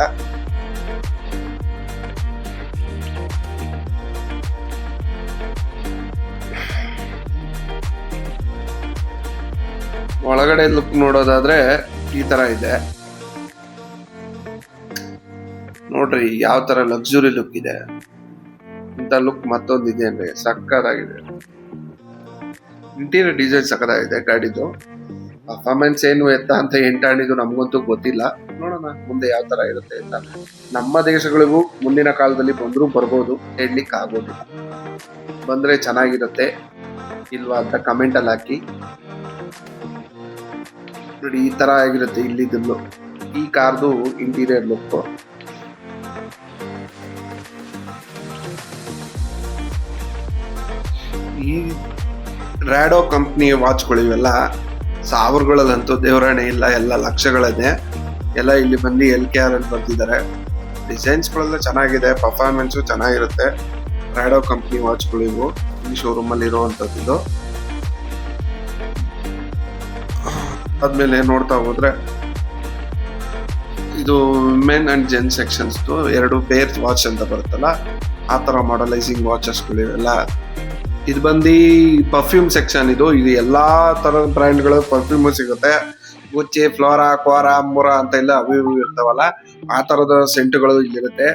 ಒಳಗಡೆ ಲುಕ್ ನೋಡೋದಾದ್ರೆ ಈ ತರ ಇದೆ ನೋಡ್ರಿ, ಯಾವ ತರ ಲಕ್ಸುರಿ ಲುಕ್ ಇದೆ. ಇಂಥ ಲುಕ್ ಮತ್ತೊಂದಿದೆ ಅಂದ್ರೆ ಸಕ್ಕತ್ತಾಗಿದೆ. ಇಂಟೀರಿಯರ್ ಡಿಸೈನ್ ಸಕ್ಕತ್ತಾಗಿದೆ ಗಾಡಿದು. ಪರ್ಫಾರ್ಮೆನ್ಸ್ ಏನು ಎತ್ತ ಅಂತ ಎಂಟಾಣಿದು ನಮ್ಗಂತೂ ಗೊತ್ತಿಲ್ಲ. ನೋಡೋಣ ಮುಂದೆ ಯಾವ ತರ ಇರುತ್ತೆ ಅಂತ. ನಮ್ಮ ದೇಶಗಳಿಗೂ ಮುಂದಿನ ಕಾಲದಲ್ಲಿ ಬರ್ಬೋದು, ಹೇಳಲಿಕ್ಕೆ ಆಗೋದಿಲ್ಲ. ಬಂದ್ರೆ ಚೆನ್ನಾಗಿರುತ್ತೆ ಇಲ್ವಾ ಅಂತ ಕಮೆಂಟ್ ಅಲ್ಲಿ ಹಾಕಿ. ನೋಡಿ ಈ ತರ ಆಗಿರುತ್ತೆ ಇಲ್ಲಿದ್ದು ಈ ಕಾರ್ದು ಇಂಟೀರಿಯರ್ ಲುಕ್. ಈ ರ್ಯಾಡೋ ಕಂಪ್ನಿ ವಾಚ್ಗಳು ಇವೆಲ್ಲ ಸಾವಿರಗಳಲ್ಲಂತೂ ದೇವರಾಣೆ ಇಲ್ಲ, ಎಲ್ಲ ಲಕ್ಷಗಳನ್ನೇ. ಎಲ್ಲ ಇಲ್ಲಿ ಬಂದು LKR ಅಲ್ಲಿ ಬರ್ತಿದ್ದಾರೆ. ಡಿಸೈನ್ಸ್ಗಳೆಲ್ಲ ಚೆನ್ನಾಗಿದೆ, ಪರ್ಫಾರ್ಮೆನ್ಸು ಚೆನ್ನಾಗಿರುತ್ತೆ. ರ್ಯಾಡೋ ಕಂಪ್ನಿ ವಾಚ್ಗಳು ಇವು ಈ ಶೋರೂಮ್ ಅಲ್ಲಿ ಇರುವಂತದ್ದು. ಆದ್ಮೇಲೆ ನೋಡ್ತಾ ಹೋದ್ರೆ ಇದು men and gen sections 2 pair watch ಅಂತ ಬರುತ್ತಲ್ಲ, ಆ ತರ ಮಾಡಲೈಸಿಂಗ್ ವಾಚಸ್ಗಳು ಇವೆಲ್ಲ. ಇದು ಬಂದು ಪರ್ಫ್ಯೂಮ್ ಸೆಕ್ಷನ್. ಇದು ಎಲ್ಲಾ ತರದ ಬ್ರ್ಯಾಂಡ್ಗಳು ಪರ್ಫ್ಯೂಮ್ ಸಿಗುತ್ತೆ. ಗುಚ್ಚಿ, ಫ್ಲೋರಾ, ಕ್ವಾರಾ, ಮೂರಾ ಅಂತ ಎಲ್ಲ ಅವು ಇರ್ತಾವಲ್ಲ, ಆ ತರದ ಸೆಂಟ್ಗಳು ಇಲ್ಲಿರುತ್ತೆ.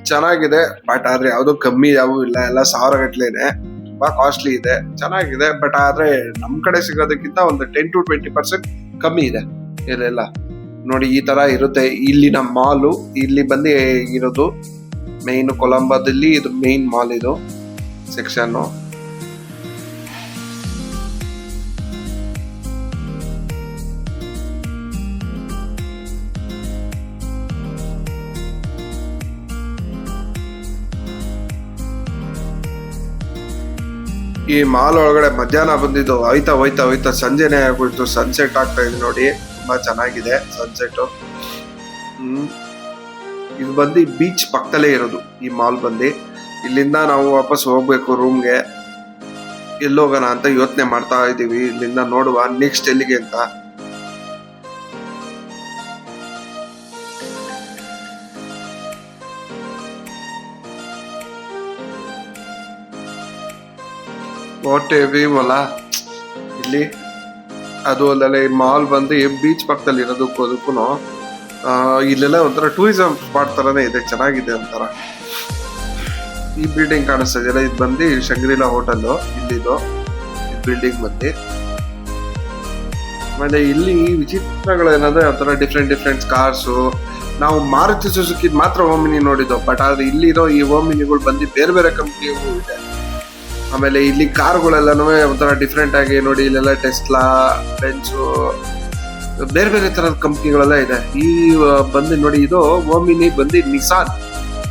ಚೆನ್ನಾಗಿದೆ. ಬಟ್ ಆದ್ರೆ ಯಾವ್ದು ಕಮ್ಮಿ ಯಾವೂ ಇಲ್ಲ, ಎಲ್ಲ 1000 ಗಟ್ಲೆನೆ. ತುಂಬಾ ಕಾಸ್ಟ್ಲಿ ಇದೆ, ಚೆನ್ನಾಗಿದೆ. ಬಟ್ ಆದ್ರೆ ನಮ್ ಕಡೆ ಸಿಗೋದಕ್ಕಿಂತ ಒಂದು 10-20% ಕಮ್ಮಿ ಇದೆ ಇದೆಲ್ಲ. ನೋಡಿ ಈ ತರ ಇರುತ್ತೆ ಇಲ್ಲಿನ ಮಾಲು. ಇಲ್ಲಿ ಬಂದು ಇರೋದು ಮೇನ್ ಕೊಲಂಬೋದಲ್ಲಿ, ಇದು ಮೇನ್ ಮಾಲ್ ಇದು ಸೆಕ್ಷನ್. ಈ ಮಾಲ್ ಒಳಗಡೆ ಮಧ್ಯಾಹ್ನ ಬಂದಿದ್ದು ಹೋಯ್ತಾ ಸಂಜೆನೆ ಆಗ್ಬಿಡ್ತು. ಸನ್ಸೆಟ್ ಆಗ್ತಾ ಇದೆ ನೋಡಿ, ತುಂಬಾ ಚೆನ್ನಾಗಿದೆ ಸನ್ಸೆಟ್. ಇದು ಬಂದು ಬೀಚ್ ಪಕ್ಕದಲ್ಲೇ ಇರೋದು ಈ ಮಾಲ್ ಬಂದು. ಇಲ್ಲಿಂದ ನಾವು ವಾಪಸ್ ಹೋಗ್ಬೇಕು ರೂಮ್ಗೆ. ಎಲ್ಲೋಗೋಣ ಅಂತ ಯೋಚನೆ ಮಾಡ್ತಾ ಇದೀವಿ. ಇಲ್ಲಿಂದ ನೋಡುವ ನೆಕ್ಸ್ಟ್ ಎಲ್ಲಿಗೆ ಅಂತ. ವಾಟ್ ವ್ಯೂ ಅಲ್ಲ ಇಲ್ಲಿ. ಅದು ಅಲ್ಲದೆ ಈ ಮಾಲ್ ಬಂದು ಬೀಚ್ ಪಕ್ಕದಲ್ಲಿ ಇರೋದಕ್ಕೂ ಇಲ್ಲೆಲ್ಲ ಒಂಥರ ಟೂರಿಸಂ ಸ್ಪಾಟ್ ತರನೇ ಇದೆ, ಚೆನ್ನಾಗಿದೆ ಒಂಥರ. ಈ ಬಿಲ್ಡಿಂಗ್ ಕಾಣಿಸ್ತಾ ಇದೆಯಲ್ಲ, ಇದು ಬಂದು ಶಂಗ್ರಿಲಾ ಹೋಟೆಲ್ ಇಲ್ಲಿದು ಬಿಲ್ಡಿಂಗ್ ಬಂದು. ಆಮೇಲೆ ಇಲ್ಲಿ ವಿಚಿತ್ರಗಳೇನಂದ್ರೆ ಒಂಥರ ಡಿಫ್ರೆಂಟ್ ಕಾರ್ಸು. ನಾವು ಮಾರುತಿ ಸುಜುಕಿ ಮಾತ್ರ ಓಮಿನಿ ನೋಡಿದ್ದು, ಬಟ್ ಆದ್ರೆ ಇಲ್ಲಿರೋ ಈ ಓಮಿನಿಗಳು ಬಂದು ಬೇರೆ ಕಂಪ್ನಿಗೂ ಇದೆ. ಆಮೇಲೆ ಇಲ್ಲಿ ಕಾರ್ಗಳೆಲ್ಲನೂ ಒಂಥರ ಡಿಫ್ರೆಂಟ್ ಆಗಿ ನೋಡಿ, ಇಲ್ಲೆಲ್ಲ ಟೆಸ್ಲಾ, ಬೆಂಚು, ಬೇರೆ ತರದ ಕಂಪ್ನಿಗಳೆಲ್ಲ ಇದೆ. ಈ ಬಂದು ನೋಡಿ ಇದು ಓಮಿನಿ ಬಂದು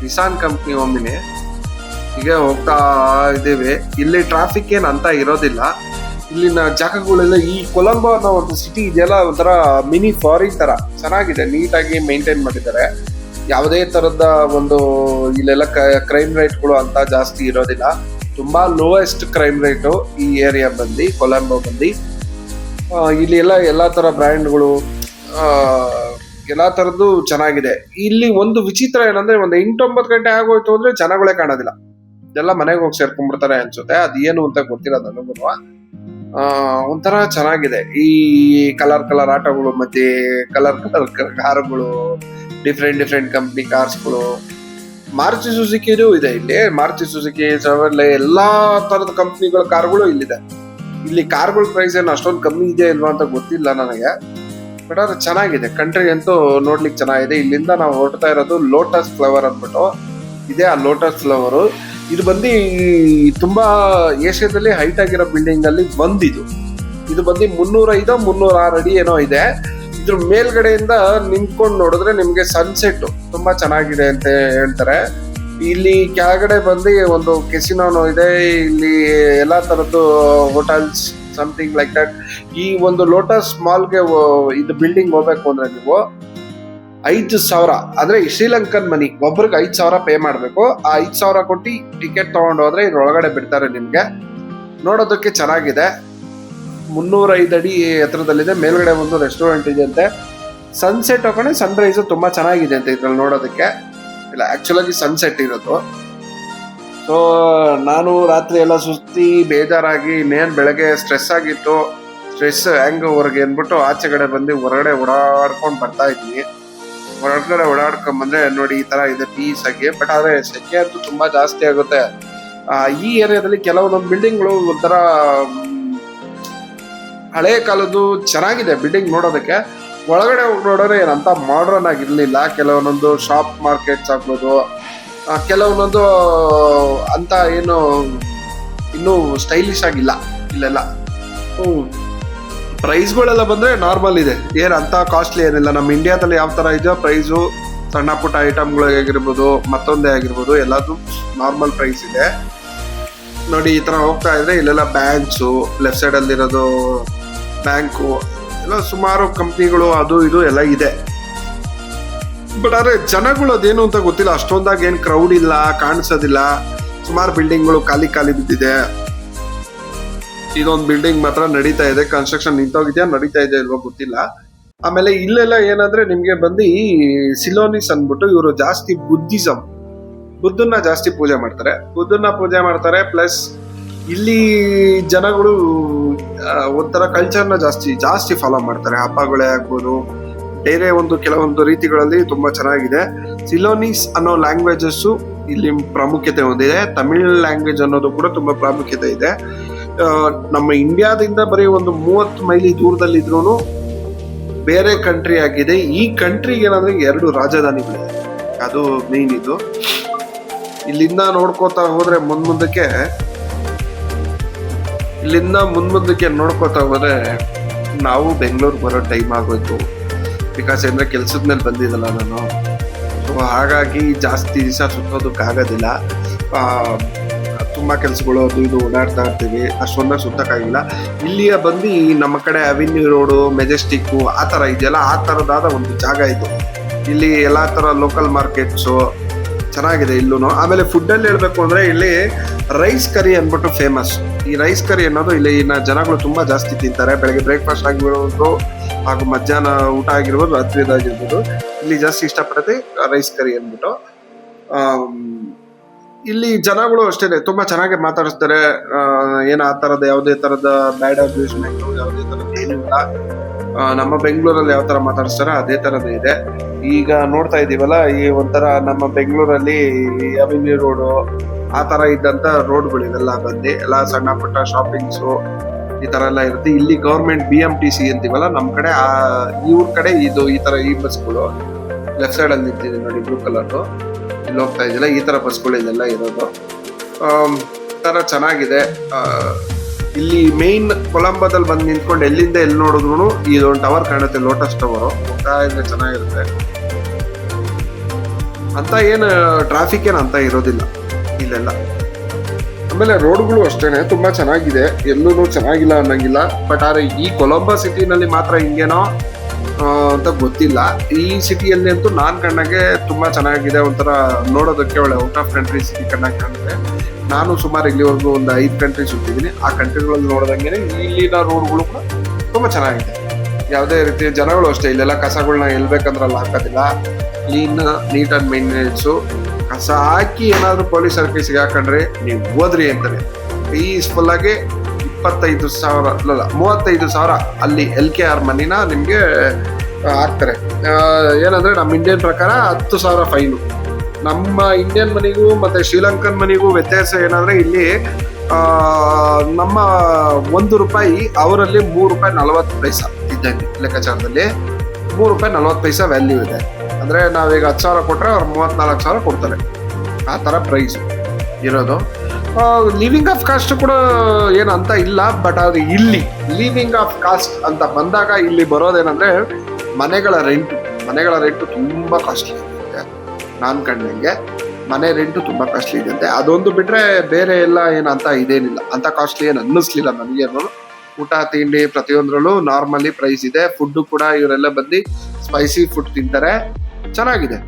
ನಿಸಾನ್ ಕಂಪ್ನಿ ಓಮಿನಿ. ಹೀಗೆ ಹೋಗ್ತಾ ಇದ್ದೇವೆ. ಇಲ್ಲಿ ಟ್ರಾಫಿಕ್ ಏನ್ ಅಂತ ಇರೋದಿಲ್ಲ. ಇಲ್ಲಿನ ಜಾಗಗಳೆಲ್ಲ ಈ ಕೊಲಂಬೋ ಅನ್ನೋ ಒಂದು ಸಿಟಿ ಇದೆಯಲ್ಲ, ಒಂಥರ ಮಿನಿ ಫಾರಿನ್ ತರ ಚೆನ್ನಾಗಿದೆ, ನೀಟಾಗಿ ಮೇಂಟೈನ್ ಮಾಡಿದ್ದಾರೆ. ಯಾವುದೇ ತರದ ಒಂದು ಇಲ್ಲೆಲ್ಲ ಕ್ರೈಮ್ ರೇಟ್ಗಳು ಅಂತ ಜಾಸ್ತಿ ಇರೋದಿಲ್ಲ. ತುಂಬಾ ಲೋಯೆಸ್ಟ್ ಕ್ರೈಮ್ ರೇಟು ಈ ಏರಿಯಾ ಬಂದು ಕೊಲಂಬೋ ಬಂದು. ಇಲ್ಲಿ ಎಲ್ಲಾ ತರ ಬ್ರ್ಯಾಂಡ್ಗಳು, ಎಲ್ಲಾ ತರದ್ದು ಚೆನ್ನಾಗಿದೆ. ಇಲ್ಲಿ ಒಂದು ವಿಚಿತ್ರ ಏನಂದ್ರೆ, ಒಂದು 8-9 ಗಂಟೆ ಆಗೋಯ್ತು ಅಂದ್ರೆ ಜನಗಳೇ ಕಾಣೋದಿಲ್ಲ, ಎಲ್ಲ ಮನೆಗೆ ಹೋಗಿ ಸೇರ್ಕೊಂಡ್ಬಿಡ್ತಾರೆ ಅನ್ಸುತ್ತೆ. ಅದೇನು ಅಂತ ಗೊತ್ತಿಲ್ಲ ನನಗೂ. ಒಂಥರ ಚೆನ್ನಾಗಿದೆ. ಈ ಕಲರ್ ಆಟೋಗಳು ಮತ್ತೆ ಕಲರ್ ಕಾರುಗಳು, ಡಿಫ್ರೆಂಟ್ ಕಂಪ್ನಿ ಕಾರ್ಸ್ಗಳು. ಮಾರುತಿ ಸುಜುಕಿದು ಇದೆ ಇಲ್ಲಿ. ಮಾರುತಿ ಸುಜುಕಿ, ಚಾರ್ಲೆ ಎಲ್ಲಾ ತರದ ಕಂಪ್ನಿಗಳ ಕಾರ್ಗಳು ಇಲ್ಲಿದೆ. ಇಲ್ಲಿ ಕಾರ್ಗಳ ಪ್ರೈಸ್ ಏನು ಅಷ್ಟೊಂದು ಕಮ್ಮಿ ಇದೆ ಇಲ್ವಾ ಅಂತ ಗೊತ್ತಿಲ್ಲ ನನಗೆ. ಬಟ್ ಆದ್ರೆ ಚೆನ್ನಾಗಿದೆ. ಕಂಟ್ರಿ ಅಂತೂ ನೋಡ್ಲಿಕ್ಕೆ ಚೆನ್ನಾಗಿದೆ. ಇಲ್ಲಿಂದ ನಾವು ಹೊರಡ್ತಾ ಇರೋದು ಲೋಟಸ್ ಫ್ಲವರ್ ಅಂದ್ಬಿಟ್ಟು ಇದೆ. ಆ ಲೋಟಸ್ ಫ್ಲವರು ಇದು ಬಂದು ತುಂಬಾ ಏಷ್ಯಾದಲ್ಲಿ ಹೈಟ್ ಆಗಿರೋ ಬಿಲ್ಡಿಂಗ್ ಅಲ್ಲಿ ಒಂದಿದು. ಇದು ಬಂದು 306 ಅಡಿ ಏನೋ ಇದೆ. ಇದ್ರ ಮೇಲ್ಗಡೆಯಿಂದ ನಿಂತ್ಕೊಂಡು ನೋಡಿದ್ರೆ ನಿಮ್ಗೆ ಸನ್ಸೆಟ್ ತುಂಬಾ ಚೆನ್ನಾಗಿದೆ ಅಂತ ಹೇಳ್ತಾರೆ. ಇಲ್ಲಿ ಕೆಳಗಡೆ ಬಂದು ಒಂದು ಕೆಸಿನೋನು ಇದೆ. ಇಲ್ಲಿ ಎಲ್ಲಾ ತರದ್ದು ಹೋಟೆಲ್ಸ್ ಸಮಥಿಂಗ್ ಲೈಕ್ ದಟ್. ಈ ಒಂದು ಲೋಟಸ್ ಮಾಲ್ಗೆ ಇದು ಬಿಲ್ಡಿಂಗ್ ಹೋಗ್ಬೇಕು ಅಂದ್ರೆ ನೀವು 5,000 ಅಂದ್ರೆ ಶ್ರೀಲಂಕನ್ ಮನಿ ಒಬ್ರಿಗೆ 5,000 ಪೇ ಮಾಡ್ಬೇಕು. ಆ 5,000 ಕೊಟ್ಟು ಟಿಕೆಟ್ ತಗೊಂಡು ಹೋದ್ರೆ ಇದ್ರೊಳಗಡೆ ಬಿಡ್ತಾರೆ ನಿಮ್ಗೆ. ನೋಡೋದಕ್ಕೆ ಚೆನ್ನಾಗಿದೆ. 305 ಅಡಿ ಎತ್ತರದಲ್ಲಿದೆ. ಮೇಲ್ಗಡೆ ಒಂದು ರೆಸ್ಟೋರೆಂಟ್ ಇದೆ ಅಂತೆ. ಸನ್ಸೆಟ್ ಹಾಕೊಂಡೆ ಸನ್ ರೈಸ್ ತುಂಬಾ ಚೆನ್ನಾಗಿದೆ ಅಂತ ಇದ್ರಲ್ಲಿ ನೋಡೋದಕ್ಕೆ. ಇಲ್ಲ ಆಕ್ಚುಲ್ ಆಗಿ ಸನ್ಸೆಟ್ ಇರೋದು. ಸೊ ನಾನು ರಾತ್ರಿ ಎಲ್ಲ ಸುಸ್ತಿ ಬೇಜಾರಾಗಿ ಇನ್ನೇನು ಬೆಳಗ್ಗೆ ಸ್ಟ್ರೆಸ್ ಆಗಿತ್ತು. ಸ್ಟ್ರೆಸ್ ಹೆಂಗ್ ಹೊರಗೆ ಅಂದ್ಬಿಟ್ಟು ಆಚೆಗಡೆ ಬಂದು ಹೊರಗಡೆ ಓಡಾಡ್ಕೊಂಡು ಬರ್ತಾ ಇದ್ವಿ. ಹೊರಗಡೆ ಓಡಾಡ್ಕೊಂಡ್ ಬಂದ್ರೆ ನೋಡಿ ಈ ತರ ಇದೆ ಪೀಸ್ ಆಗಿ. ಬಟ್ ಆದ್ರೆ ಸೆಕೆ ಅಂತೂ ತುಂಬಾ ಜಾಸ್ತಿ ಆಗುತ್ತೆ. ಈ ಏರಿಯಾದಲ್ಲಿ ಕೆಲವೊಂದೊಂದು ಬಿಲ್ಡಿಂಗ್ಗಳು ಒಂಥರ ಹಳೆ ಕಾಲದ್ದು ಚೆನ್ನಾಗಿದೆ ಬಿಲ್ಡಿಂಗ್ ನೋಡೋದಕ್ಕೆ. ಒಳಗಡೆ ಹೋಗಿ ನೋಡಿದ್ರೆ ಏನಂತ ಮಾಡ್ರನ್ ಆಗಿರ್ಲಿಲ್ಲ. ಕೆಲವೊಂದೊಂದು ಶಾಪ್ ಮಾರ್ಕೆಟ್ಸ್ ಆಗ್ಬೋದು, ಕೆಲವೊಂದೊಂದು ಅಂತ ಏನು ಇನ್ನೂ ಸ್ಟೈಲಿಶ್ ಆಗಿಲ್ಲ ಇಲ್ಲೆಲ್ಲ. ಪ್ರೈಸ್ಗಳೆಲ್ಲ ಬಂದ್ರೆ ನಾರ್ಮಲ್ ಇದೆ, ಏನ್ ಅಂತ ಕಾಸ್ಟ್ಲಿ ಏನಿಲ್ಲ. ನಮ್ಮ ಇಂಡಿಯಾದಲ್ಲಿ ಯಾವ ತರ ಇದೆಯೋ ಪ್ರೈಸು, ಸಣ್ಣ ಪುಟ್ಟ ಐಟಮ್ಗಳು ಆಗಿರ್ಬೋದು, ಮತ್ತೊಂದೇ ಆಗಿರ್ಬೋದು, ಎಲ್ಲದು ನಾರ್ಮಲ್ ಪ್ರೈಸ್ ಇದೆ. ನೋಡಿ ಈ ತರ ಹೋಗ್ತಾ ಇದ್ರೆ ಇಲ್ಲೆಲ್ಲ ಬ್ಯಾಂಕ್ಸು, ಲೆಫ್ಟ್ ಸೈಡ್ ಅಲ್ಲಿ ಇರೋದು ಬ್ಯಾಂಕು, ಎಲ್ಲ ಸುಮಾರು ಕಂಪ್ನಿಗಳು ಅದು ಇದು ಎಲ್ಲ ಇದೆ. ಬಟ್ ಆದ್ರೆ ಜನಗಳು ಅದೇನು ಅಂತ ಗೊತ್ತಿಲ್ಲ. ಅಷ್ಟೊಂದಾಗಿ ಏನ್ ಕ್ರೌಡ್ ಇಲ್ಲ, ಕಾಣಿಸೋದಿಲ್ಲ. ಸುಮಾರು ಬಿಲ್ಡಿಂಗ್ಗಳು ಖಾಲಿ ಬಿದ್ದಿದೆ. ಇದೊಂದು ಬಿಲ್ಡಿಂಗ್ ಮಾತ್ರ ನಡೀತಾ ಇದೆ. ಕನ್ಸ್ಟ್ರಕ್ಷನ್ ನಿಂತೋಗಿದ್ಯಾ ನಡೀತಾ ಇದೆ ಇಲ್ವೋ ಗೊತ್ತಿಲ್ಲ. ಆಮೇಲೆ ಇಲ್ಲೆಲ್ಲ ಏನಂದ್ರೆ ನಿಮ್ಗೆ ಬಂದು ಈ ಸಿಲೋನಿಸ್ ಅಂದ್ಬಿಟ್ಟು ಇವರು ಜಾಸ್ತಿ ಬುದ್ಧನ ಜಾಸ್ತಿ ಪೂಜೆ ಮಾಡ್ತಾರೆ. ಪ್ಲಸ್ ಇಲ್ಲಿ ಜನಗಳು ಒಂಥರ ಕಲ್ಚರ್ನ ಜಾಸ್ತಿ ಫಾಲೋ ಮಾಡ್ತಾರೆ. ಹಬ್ಬಗಳೇ ಆಗ್ಬೋದು, ಬೇರೆ ಕೆಲವೊಂದು ರೀತಿಗಳಲ್ಲಿ ತುಂಬಾ ಚೆನ್ನಾಗಿದೆ. ಸಿಲೋನಿಸ್ ಅನ್ನೋ ಲ್ಯಾಂಗ್ವೇಜಸ್ ಇಲ್ಲಿ ಪ್ರಾಮುಖ್ಯತೆ ಹೊಂದಿದೆ. ತಮಿಳ್ ಲ್ಯಾಂಗ್ವೇಜ್ ಅನ್ನೋದು ಕೂಡ ತುಂಬಾ ಪ್ರಾಮುಖ್ಯತೆ ಇದೆ. ನಮ್ಮ ಇಂಡಿಯಾದಿಂದ ಬರೀ ಒಂದು 30 ಮೈಲಿ ದೂರದಲ್ಲಿದ್ರೂ ಬೇರೆ ಕಂಟ್ರಿ ಆಗಿದೆ. ಈ ಕಂಟ್ರಿಗೆ ಏನಂದ್ರೆ 2 ರಾಜಧಾನಿಗಳಿದೆ, ಅದು ಮೇನ್ ಇದು. ಇಲ್ಲಿಂದ ನೋಡ್ಕೋತಾ ಹೋದ್ರೆ ಮುಂದಕ್ಕೆ ನೋಡ್ಕೋತಾ ಹೋದ್ರೆ ನಾವು ಬೆಂಗಳೂರಿಗೆ ಬರೋ ಟೈಮ್ ಆಗೋಯ್ತು. ಬಿಕಾಸ್ ಅಂದ್ರೆ ಕೆಲ್ಸದ ಮೇಲೆ ಬಂದಿದ್ದಲ್ಲ ನಾನು. ಸೊ ಹಾಗಾಗಿ ಜಾಸ್ತಿ ದಿವಸ ಸುತ್ತೋದಕ್ಕಾಗೋದಿಲ್ಲ. ತುಂಬಾ ಕೆಲಸಗಳು ಅದು ಇದು ಓಡಾಡ್ತಾ ಇರ್ತೀವಿ. ಅಷ್ಟೊಂದಾಗ ಸುತ್ತಕ್ಕಾಗಿಲ್ಲ. ಇಲ್ಲಿಯ ಬಂದು ನಮ್ಮ ಕಡೆ ಅವೆನ್ಯೂ ರೋಡು, ಮೆಜೆಸ್ಟಿಕ್ಕು ಆ ಥರ ಇದೆಯಲ್ಲ, ಆ ಥರದಾದ ಒಂದು ಜಾಗ ಇದು. ಇಲ್ಲಿ ಎಲ್ಲ ಥರ ಲೋಕಲ್ ಮಾರ್ಕೆಟ್ಸು ಚೆನ್ನಾಗಿದೆ ಇಲ್ಲೂ. ಆಮೇಲೆ ಫುಡ್ಡಲ್ಲಿ ಹೇಳ್ಬೇಕು ಅಂದರೆ ಇಲ್ಲಿ ರೈಸ್ ಕರಿ ಅಂದ್ಬಿಟ್ಟು ಫೇಮಸ್. ಈ ರೈಸ್ ಕರಿ ಅನ್ನೋದು ಇಲ್ಲಿ ಜನಗಳು ತುಂಬ ಜಾಸ್ತಿ ತಿಂತಾರೆ. ಬೆಳಗ್ಗೆ ಬ್ರೇಕ್ಫಾಸ್ಟ್ ಆಗಿರ್ಬೋದು, ಹಾಗೂ ಮಧ್ಯಾಹ್ನ ಊಟ ಆಗಿರ್ಬೋದು, ರಾತ್ರಿದಾಗಿರ್ಬೋದು, ಇಲ್ಲಿ ಜಾಸ್ತಿ ಇಷ್ಟಪಡುತ್ತೆ ರೈಸ್ ಕರಿ ಅಂದ್ಬಿಟ್ಟು. ಇಲ್ಲಿ ಜನಗಳು ಅಷ್ಟೇ ತುಂಬಾ ಚೆನ್ನಾಗಿ ಮಾತಾಡಿಸ್ತಾರೆ. ಏನ್ ಆ ತರದ ಯಾವುದೇ ತರದ ಬ್ಯಾಡ್ ಅಬ್ಯೂಸ್ಮೆಂಟ್ ಯಾವುದೇ ತರದ ಏನಿಲ್ಲ. ನಮ್ಮ ಬೆಂಗಳೂರಲ್ಲಿ ಯಾವ ತರ ಮಾತಾಡಿಸ್ತಾರೆ ಅದೇ ತರದೇ ಇದೆ. ಈಗ ನೋಡ್ತಾ ಇದೀವಲ್ಲ, ಈ ಒಂಥರ ನಮ್ಮ ಬೆಂಗಳೂರಲ್ಲಿ ಅವೆನ್ಯೂ ರೋಡು ಆ ತರ ಇದ್ದಂತ ರೋಡ್ಗಳು ಇವೆಲ್ಲ ಬಂದು ಎಲ್ಲ ಸಣ್ಣ ಪುಟ್ಟ ಶಾಪಿಂಗ್ಸು ಈ ತರ ಎಲ್ಲ ಇರುತ್ತೆ. ಇಲ್ಲಿ ಗೌರ್ಮೆಂಟ್ BMTC ಅಂತೀವಲ್ಲ, ನಮ್ ಕಡೆ ಇವ್ರ ಕಡೆ ಇದು ಈ ತರ ಈ ಬಸ್ಗಳು ಲೆಫ್ಟ್ ಸೈಡ್ ಅಲ್ಲಿ ನಿಂತಿದೆ ನೋಡಿ, ಬ್ಲೂ ಕಲರ್ ಇಲ್ಲಿ ಹೋಗ್ತಾ ಇದ್ದಿಲ್ಲ. ಈ ತರ ಬಸ್ಗಳು ಇಲ್ಲೆಲ್ಲ ಇರೋದು ತರ ಚೆನ್ನಾಗಿದೆ. ಇಲ್ಲಿ ಮೇನ್ ಕೊಲಂಬೋದಲ್ಲಿ ಬಂದು ನಿಂತ್ಕೊಂಡು ಎಲ್ಲಿಂದ ಎಲ್ಲಿ ನೋಡಿದ್ರು ಇದೊಂದು ಟವರ್ ಕಾಣುತ್ತೆ, ಲೋಟಸ್ ಟವರ್. ಹೋಗ್ತಾ ಇದ್ರೆ ಚೆನ್ನಾಗಿರುತ್ತೆ. ಅಂತ ಏನು ಟ್ರಾಫಿಕ್ ಏನು ಅಂತ ಇರೋದಿಲ್ಲ ಇಲ್ಲೆಲ್ಲ. ಆಮೇಲೆ ರೋಡ್ಗಳು ಅಷ್ಟೇನೆ ತುಂಬಾ ಚೆನ್ನಾಗಿದೆ, ಎಲ್ಲೂ ಚೆನ್ನಾಗಿಲ್ಲ ಅನ್ನಂಗಿಲ್ಲ. ಬಟ್ ಆದ್ರೆ ಈ ಕೊಲಂಬೋ ಸಿಟಿನಲ್ಲಿ ಮಾತ್ರ ಹಿಂಗೇನೋ ಅಂತ ಗೊತ್ತಿಲ್ಲ. ಈ ಸಿಟಿಯಲ್ಲಿ ಅಂತೂ ನಾನ್ ಕಂಡಂಗೆ ತುಂಬಾ ಚೆನ್ನಾಗಿದೆ. ಒಂಥರ ನೋಡೋದಕ್ಕೆ ಒಳ್ಳೆ ಔಟ್ ಆಫ್ ಕಂಟ್ರಿ ಸಿಟಿ ಕಂಡಂಗೆ ಕಾಣುತ್ತೆ. ನಾನು ಸುಮಾರು ಇಲ್ಲಿವರೆಗೂ ಒಂದು 5 ಕಂಟ್ರಿ ಸುತ್ತಿದ್ದೀನಿ. ಆ ಕಂಟ್ರಿಗಳಲ್ಲಿ ನೋಡಿದಂಗೆ ಇಲ್ಲಿನ ರೋಡ್ಗಳು ಕೂಡ ತುಂಬಾ ಚೆನ್ನಾಗಿದೆ. ಯಾವುದೇ ರೀತಿಯ ಜನಗಳು ಅಷ್ಟೇ ಇಲ್ಲೆಲ್ಲ ಕಸಗಳನ್ನ ಎಲ್ಲಿ ಬೇಕಂದ್ರೆ ಅಲ್ಲಿ ಹಾಕೋದಿಲ್ಲ. Clean, neat and maintenance. ಕಸ ಹಾಕಿ ಏನಾದ್ರು ಪೊಲೀಸರ ಕೈ ಸಿಗಾಕೊಂಡ್ರೆ ನೀವು ಹೋದ್ರಿ ಅಂತಾರೆ. ಪೀಸ್ಫುಲ್ ಆಗಿ 25,000 ಅಲ್ಲ 35,000 ಅಲ್ಲಿ LKR ಮನಿನ ನಿಮಗೆ ಹಾಕ್ತಾರೆ. ಏನಂದ್ರೆ ನಮ್ಮ ಇಂಡಿಯನ್ ಪ್ರಕಾರ 10,000 ಫೈನು. ನಮ್ಮ ಇಂಡಿಯನ್ ಮನಿಗೂ ಮತ್ತೆ ಶ್ರೀಲಂಕನ್ ಮನಿಗೂ ವ್ಯತ್ಯಾಸ ಏನಂದ್ರೆ ಇಲ್ಲಿ ನಮ್ಮ ₹1 ಅವರಲ್ಲಿ ₹3.40 ಇದ್ದಂಗೆ ಲೆಕ್ಕಾಚಾರದಲ್ಲಿ ₹3.40 ವ್ಯಾಲ್ಯೂ ಇದೆ. ಅಂದ್ರೆ ನಾವೀಗ 10,000 ಕೊಟ್ರೆ ಅವ್ರು 34,000 ಕೊಡ್ತಾರೆ. ಆ ತರ ಪ್ರೈಸ್ ಇರೋದು. ಲಿವಿಂಗ್ ಆಫ್ ಕಾಸ್ಟ್ ಕೂಡ ಏನು ಅಂತ ಇಲ್ಲ, ಬಟ್ ಅದು ಇಲ್ಲಿ ಲಿವಿಂಗ್ ಆಫ್ ಕಾಸ್ಟ್ ಅಂತ ಬಂದಾಗ ಇಲ್ಲಿ ಬರೋದೇನಂದ್ರೆ ಮನೆಗಳ ರೆಂಟು ತುಂಬಾ ಕಾಸ್ಟ್ಲಿ ಇದೆ. ನಾನು ಕಂಡಂಗೆ ಮನೆ ರೆಂಟು ತುಂಬಾ ಕಾಸ್ಟ್ಲಿ ಇದೆ. ಅದೊಂದು ಬಿಟ್ರೆ ಬೇರೆ ಎಲ್ಲ ಏನಂತ ಇದೇನಿಲ್ಲ, ಅಂತ ಕಾಸ್ಟ್ಲಿ ಏನು ಅನ್ನಿಸ್ಲಿಲ್ಲ ನನಗೇನು. ಊಟ ತಿಂಡಿ ಪ್ರತಿಯೊಂದ್ರಲ್ಲೂ ನಾರ್ಮಲಿ ಪ್ರೈಸ್ ಇದೆ. ಫುಡ್ ಕೂಡ ಇವರೆಲ್ಲ ಬಂದು ಸ್ಪೈಸಿ ಫುಡ್ ತಿಂತಾರೆ, ಚೆನ್ನಾಗಿದೆ.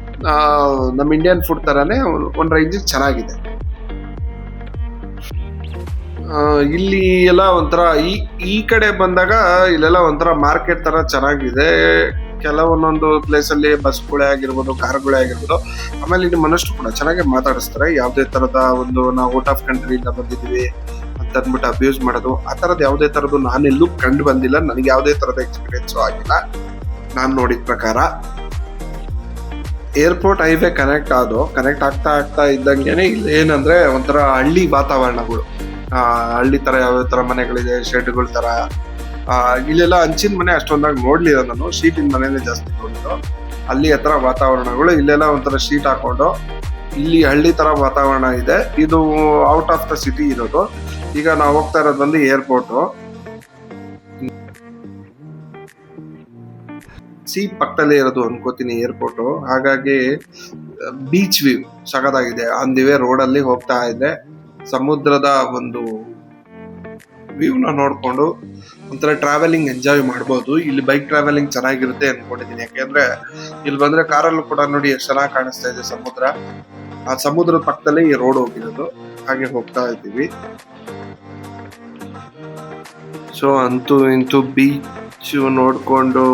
ನಮ್ಮ ಇಂಡಿಯನ್ ಫುಡ್ ತರಾನೇ ಒಂದು ರೇಂಜಿಗೆ ಚೆನ್ನಾಗಿದೆ. ಇಲ್ಲಿ ಎಲ್ಲ ಒಂಥರ ಈ ಕಡೆ ಬಂದಾಗ ಇಲ್ಲೆಲ್ಲ ಒಂಥರ ಮಾರ್ಕೆಟ್ ತರ ಚೆನ್ನಾಗಿದೆ. ಕೆಲವೊಂದೊಂದು ಪ್ಲೇಸ್ ಅಲ್ಲಿ ಬಸ್ಗಳೇ ಆಗಿರ್ಬೋದು, ಕಾರ್ಗಳೇ ಆಗಿರ್ಬೋದು. ಆಮೇಲೆ ಇಲ್ಲಿ ಮನುಷ್ಯರು ಕೂಡ ಚೆನ್ನಾಗಿ ಮಾತಾಡಿಸ್ತಾರೆ. ಯಾವುದೇ ತರದ ಒಂದು ನಾವು ಔಟ್ ಆಫ್ ಕಂಟ್ರಿಯಿಂದ ಬಂದಿದ್ದೀವಿ ಅಂತ ಅಂದ್ಬಿಟ್ಟು ಅಬ್ಯೂಸ್ ಮಾಡೋದು, ಆ ತರದ್ ಯಾವುದೇ ತರದ್ದು ನಾನೆಲ್ಲೂ ಕಂಡು ಬಂದಿಲ್ಲ. ನನಗೆ ಯಾವುದೇ ತರದ ಎಕ್ಸ್ಪೀರಿಯನ್ಸು ಆಗಿಲ್ಲ ನಾನು ನೋಡಿದ ಪ್ರಕಾರ. ಏರ್ಪೋರ್ಟ್ ಹೈವೇ ಕನೆಕ್ಟ್ ಆಗ್ತಾ ಇದ್ದಂಗೆನೆ ಇಲ್ಲಿ ಏನಂದ್ರೆ ಒಂಥರ ಹಳ್ಳಿ ವಾತಾವರಣಗಳು, ಹಳ್ಳಿ ತರ ಯಾವ ತರ ಮನೆಗಳಿದೆ, ಶೆಡ್ಗಳ ತರ. ಇಲ್ಲೆಲ್ಲ ಹಂಚಿನ ಮನೆ ಅಷ್ಟೊಂದಾಗಿ ನೋಡ್ಲಿಲ್ಲ ನಾನು, ಶೀಟಿನ ಮನೆನೇ ಜಾಸ್ತಿ ನೋಡಿದ್ದು. ಅಲ್ಲಿ ಹತ್ರ ವಾತಾವರಣಗಳು, ಇಲ್ಲೆಲ್ಲ ಒಂಥರ ಶೀಟ್ ಹಾಕೊಂಡು ಇಲ್ಲಿ ಹಳ್ಳಿ ತರ ವಾತಾವರಣ ಇದೆ. ಇದು ಔಟ್ ಆಫ್ ದ ಸಿಟಿ ಇರೋದು. ಈಗ ನಾವು ಹೋಗ್ತಾ ಇರೋದು ಬಂದು ಏರ್ಪೋರ್ಟು. ಪಕ್ಕದಲ್ಲೇ ಇರೋದು ಅನ್ಕೋತೀನಿ ಏರ್ಪೋರ್ಟು. ಹಾಗಾಗಿ ಬೀಚ್ ವ್ಯೂ ಸಖತ್ತಾಗಿದೆ. ಆನ್ ದಿ ವೇ ರೋಡಲ್ಲಿ ಹೋಗ್ತಾ ಇದ್ದೆ ಸಮುದ್ರದ ಒಂದು ವ್ಯೂನ ನೋಡ್ಕೊಂಡು ಒಂಥರ ಟ್ರಾವೆಲಿಂಗ್ ಎಂಜಾಯ್ ಮಾಡ್ಬೋದು. ಇಲ್ಲಿ ಬೈಕ್ ಟ್ರಾವೆಲಿಂಗ್ ಚೆನ್ನಾಗಿರುತ್ತೆ ಅನ್ಕೊಂಡಿದ್ದೀನಿ. ಯಾಕೆಂದ್ರೆ ಇಲ್ಲಿ ಬಂದ್ರೆ ಕಾರಲ್ಲೂ ಕೂಡ ನೋಡಿ ಎಷ್ಟು ಚೆನ್ನಾಗಿ ಕಾಣಿಸ್ತಾ ಇದೆ ಸಮುದ್ರ. ಆ ಸಮುದ್ರದ ಪಕ್ಕದಲ್ಲೇ ಈ ರೋಡ್ ಹೋಗಿರೋದು. ಹಾಗೆ ಹೋಗ್ತಾ ಇದ್ದೀವಿ. ಸೊ ಅಂತೂ ಇಂತೂ ಬೀಚ್ ನೋಡ್ಕೊಂಡು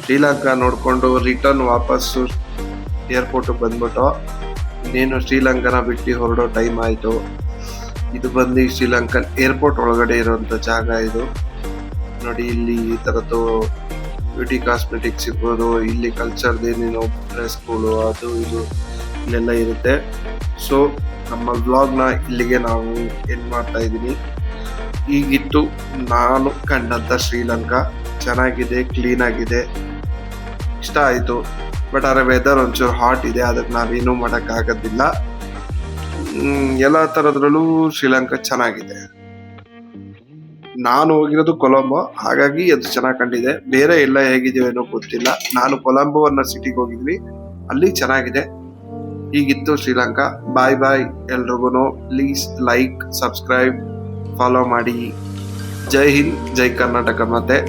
ಶ್ರೀಲಂಕಾ ನೋಡ್ಕೊಂಡು ರಿಟರ್ನ್ ವಾಪಸ್ಸು ಏರ್ಪೋರ್ಟ್ ಬಂದ್ಬಿಟ್ಟು ಇನ್ನೇನು ಶ್ರೀಲಂಕಾನ ಬಿಟ್ಟು ಹೊರಡೋ ಟೈಮ್ ಆಯ್ತು. ಇದು ಬಂದು ಶ್ರೀಲಂಕನ್ ಏರ್ಪೋರ್ಟ್ ಒಳಗಡೆ ಇರುವಂತ ಜಾಗ ಇದು ನೋಡಿ. ಇಲ್ಲಿ ಈ ತರದ್ದು ಬ್ಯೂಟಿ ಕಾಸ್ಮೆಟಿಕ್ಸ್ ಇರ್ಬೋದು, ಇಲ್ಲಿ ಕಲ್ಚರ್ದು ಏನೇನು ಡ್ರೆಸ್ಗಳು ಅದು ಇದು ಇಲ್ಲೆಲ್ಲ ಇರುತ್ತೆ. ಸೊ ನಮ್ಮ ವ್ಲಾಗ್ನ ಇಲ್ಲಿಗೆ ನಾವು ಎಂಡ್ ಮಾಡ್ತಾ ಇದ್ದೀನಿ. ಈಗಿತ್ತು ನಾನು ಕಂಡಂತ ಶ್ರೀಲಂಕಾ. ಚೆನ್ನಾಗಿದೆ, ಕ್ಲೀನ್ ಆಗಿದೆ, ಇಷ್ಟ ಆಯಿತು. ಬಟ್ ಆದರೆ ವೆದರ್ ಒಂಚೂರು ಹಾಟ್ ಇದೆ, ಅದಕ್ಕೆ ನಾವೇನೂ ಮಾಡೋಕ್ಕಾಗೋದಿಲ್ಲ. ಎಲ್ಲ ಥರದ್ರಲ್ಲೂ ಶ್ರೀಲಂಕಾ ಚೆನ್ನಾಗಿದೆ. ನಾನು ಹೋಗಿರೋದು ಕೊಲಂಬೋ, ಹಾಗಾಗಿ ಅದು ಚೆನ್ನಾಗಿ ಕಂಡಿದೆ. ಬೇರೆ ಎಲ್ಲ ಹೇಗಿದೆಯೋ ಏನೋ ಗೊತ್ತಿಲ್ಲ. ನಾನು ಕೊಲಂಬೋ ಅನ್ನೋ ಸಿಟಿಗೆ ಹೋಗಿದ್ವಿ, ಅಲ್ಲಿ ಚೆನ್ನಾಗಿದೆ. ಹೀಗಿತ್ತು ಶ್ರೀಲಂಕಾ. ಬಾಯ್ ಎಲ್ರಿಗೂ. ಪ್ಲೀಸ್ ಲೈಕ್, ಸಬ್ಸ್ಕ್ರೈಬ್, ಫಾಲೋ ಮಾಡಿ. ಜೈ ಹಿಂದ್, ಜೈ ಕರ್ನಾಟಕ. ಮತ್ತೆ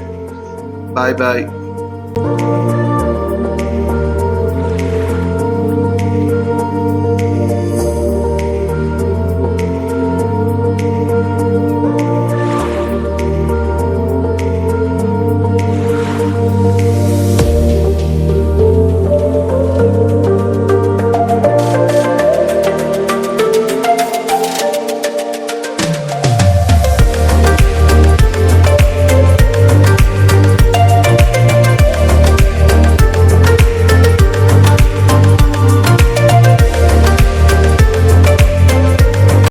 ಬಾಯ್.